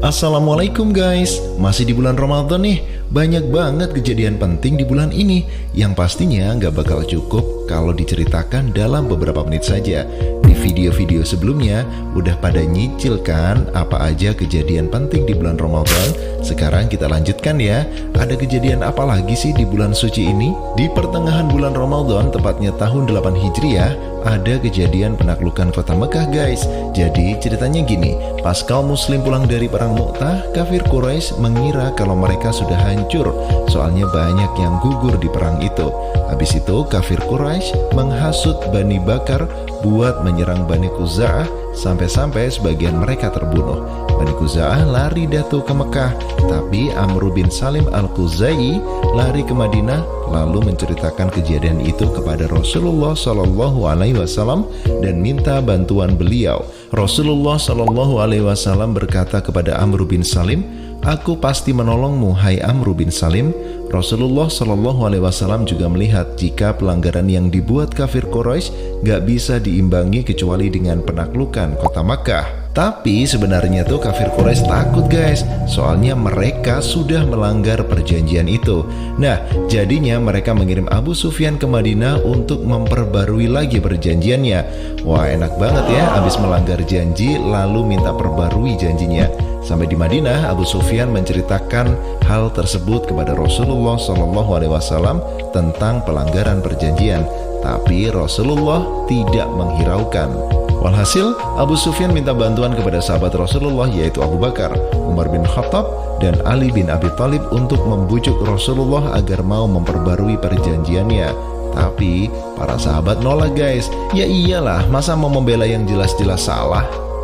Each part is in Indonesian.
Assalamualaikum guys, masih di bulan Ramadan nih. Banyak banget kejadian penting di bulan ini yang pastinya nggak bakal cukup kalau diceritakan dalam beberapa menit saja. Di video-video sebelumnya udah pada nyicil kan apa aja kejadian penting di bulan Ramadan. Sekarang kita lanjutkan ya. Ada kejadian apa lagi sih di bulan suci ini? Di pertengahan bulan Ramadan, tepatnya tahun 8 Hijriah, ada kejadian penaklukan kota Mekah guys. Jadi ceritanya gini, pas kaum muslim pulang dari perang Mu'tah, kafir Quraisy mengira kalau mereka sudah hancur, soalnya banyak yang gugur di perang itu. Habis itu kafir Quraisy menghasut Bani Bakar buat menyerang Bani Khuza'ah, sampai-sampai sebagian mereka terbunuh. Bani Khuza'ah lari datu ke Mekah, tapi Amr bin Salim al-Khuzai lari ke Madinah lalu menceritakan kejadian itu kepada Rasulullah SAW dan minta bantuan beliau. Rasulullah SAW berkata kepada Amr bin Salim, "Aku pasti menolongmu, hai Amr bin Salim." Rasulullah SAW juga melihat jika pelanggaran yang dibuat kafir Quraisy gak bisa diimbangi kecuali dengan penaklukan kota Makkah. Tapi sebenarnya tuh kafir Quraisy takut guys, soalnya mereka sudah melanggar perjanjian itu. Nah, jadinya mereka mengirim Abu Sufyan ke Madinah untuk memperbarui lagi perjanjiannya. Wah, enak banget ya, habis melanggar janji lalu minta perbarui janjinya. Sampai di Madinah, Abu Sufyan menceritakan hal tersebut kepada Rasulullah SAW tentang pelanggaran perjanjian. Tapi Rasulullah tidak menghiraukan. Walhasil, Abu Sufyan minta bantuan kepada sahabat Rasulullah yaitu Abu Bakar, Umar bin Khattab, dan Ali bin Abi Thalib untuk membujuk Rasulullah agar mau memperbarui perjanjiannya. Tapi para sahabat nolak guys. Ya iyalah, masa mau membela yang jelas-jelas salah?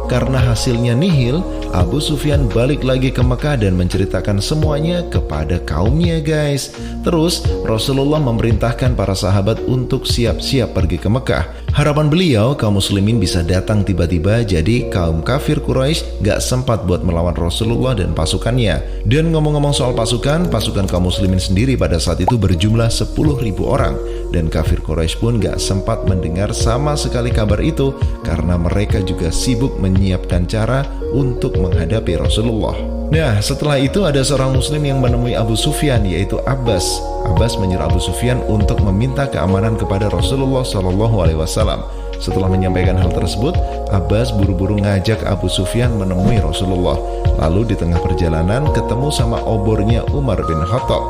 Karena hasilnya nihil, Abu Sufyan balik lagi ke Mekah dan menceritakan semuanya kepada kaumnya guys. Terus Rasulullah memerintahkan para sahabat untuk siap-siap pergi ke Mekah. Harapan beliau kaum muslimin bisa datang tiba-tiba, jadi kaum kafir Quraisy gak sempat buat melawan Rasulullah dan pasukannya. Dan ngomong-ngomong soal pasukan kaum muslimin sendiri pada saat itu berjumlah 10.000 orang. Dan kafir Quraisy pun gak sempat mendengar sama sekali kabar itu karena mereka juga sibuk menyiapkan cara untuk menghadapi Rasulullah. Nah, setelah itu ada seorang muslim yang menemui Abu Sufyan yaitu Abbas. Abbas menyuruh Abu Sufyan untuk meminta keamanan kepada Rasulullah SAW. Setelah menyampaikan hal tersebut, Abbas buru-buru ngajak Abu Sufyan menemui Rasulullah. Lalu di tengah perjalanan ketemu sama obornya Umar bin Khattab.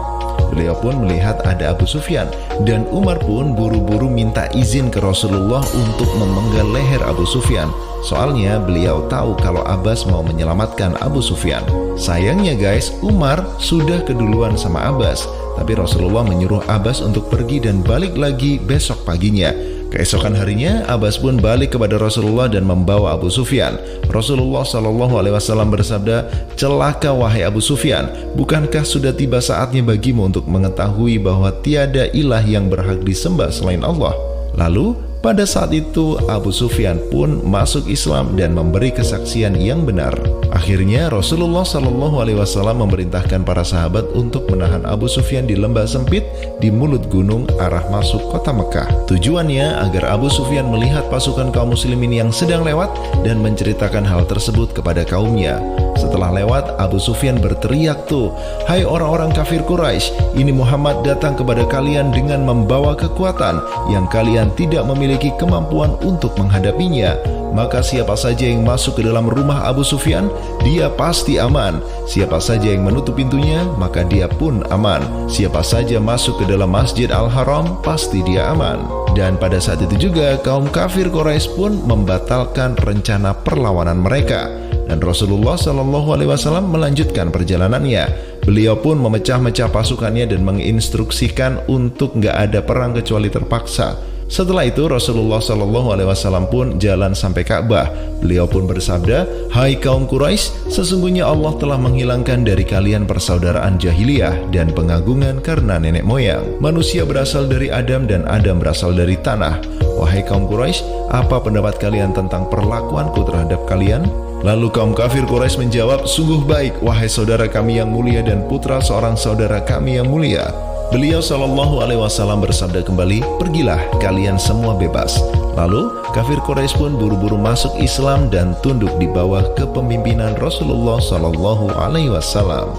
Beliau pun melihat ada Abu Sufyan dan Umar pun buru-buru minta izin ke Rasulullah untuk memenggal leher Abu Sufyan. Soalnya beliau tahu kalau Abbas mau menyelamatkan Abu Sufyan. Sayangnya guys, Umar sudah keduluan sama Abbas, tapi Rasulullah menyuruh Abbas untuk pergi dan balik lagi besok paginya. Keesokan harinya, Abbas pun balik kepada Rasulullah dan membawa Abu Sufyan. Rasulullah SAW bersabda, "Celaka wahai Abu Sufyan, bukankah sudah tiba saatnya bagimu untuk mengetahui bahwa tiada ilah yang berhak disembah selain Allah?" Lalu pada saat itu Abu Sufyan pun masuk Islam dan memberi kesaksian yang benar. Akhirnya Rasulullah SAW memerintahkan para sahabat untuk menahan Abu Sufyan di lembah sempit di mulut gunung arah masuk kota Mekah. Tujuannya agar Abu Sufyan melihat pasukan kaum muslimin yang sedang lewat dan menceritakan hal tersebut kepada kaumnya. Setelah lewat, Abu Sufyan berteriak tuh, "Hai orang-orang kafir Quraisy, ini Muhammad datang kepada kalian dengan membawa kekuatan yang kalian tidak memiliki kemampuan untuk menghadapinya. Maka siapa saja yang masuk ke dalam rumah Abu Sufyan, dia pasti aman. Siapa saja yang menutup pintunya, maka dia pun aman. Siapa saja masuk ke dalam Masjid Al-Haram, pasti dia aman." Dan pada saat itu juga kaum kafir Quraisy pun membatalkan rencana perlawanan mereka. Dan Rasulullah SAW melanjutkan perjalanannya. Beliau pun memecah-mecah pasukannya dan menginstruksikan untuk nggak ada perang kecuali terpaksa. Setelah itu Rasulullah SAW pun jalan sampai Ka'bah. Beliau pun bersabda, "Hai kaum Quraisy, sesungguhnya Allah telah menghilangkan dari kalian persaudaraan jahiliyah dan pengagungan karena nenek moyang. Manusia berasal dari Adam dan Adam berasal dari tanah. Wahai kaum Quraisy, apa pendapat kalian tentang perlakuanku terhadap kalian?" Lalu kaum kafir Quraisy menjawab, "Sungguh baik, wahai saudara kami yang mulia dan putra seorang saudara kami yang mulia." Beliau Shallallahu Alaihi Wasallam bersabda kembali, pergilah kalian semua bebas. Lalu kafir Quraisy pun buru-buru masuk Islam dan tunduk di bawah kepemimpinan Rasulullah Shallallahu Alaihi Wasallam.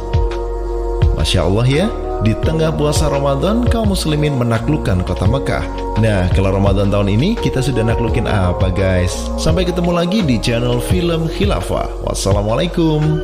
Masya Allah ya, di tengah puasa Ramadan kaum muslimin menaklukkan kota Mekah. Nah, kalau Ramadan tahun ini kita sudah naklukin apa guys? Sampai ketemu lagi di channel Film Khilafah. Wassalamualaikum.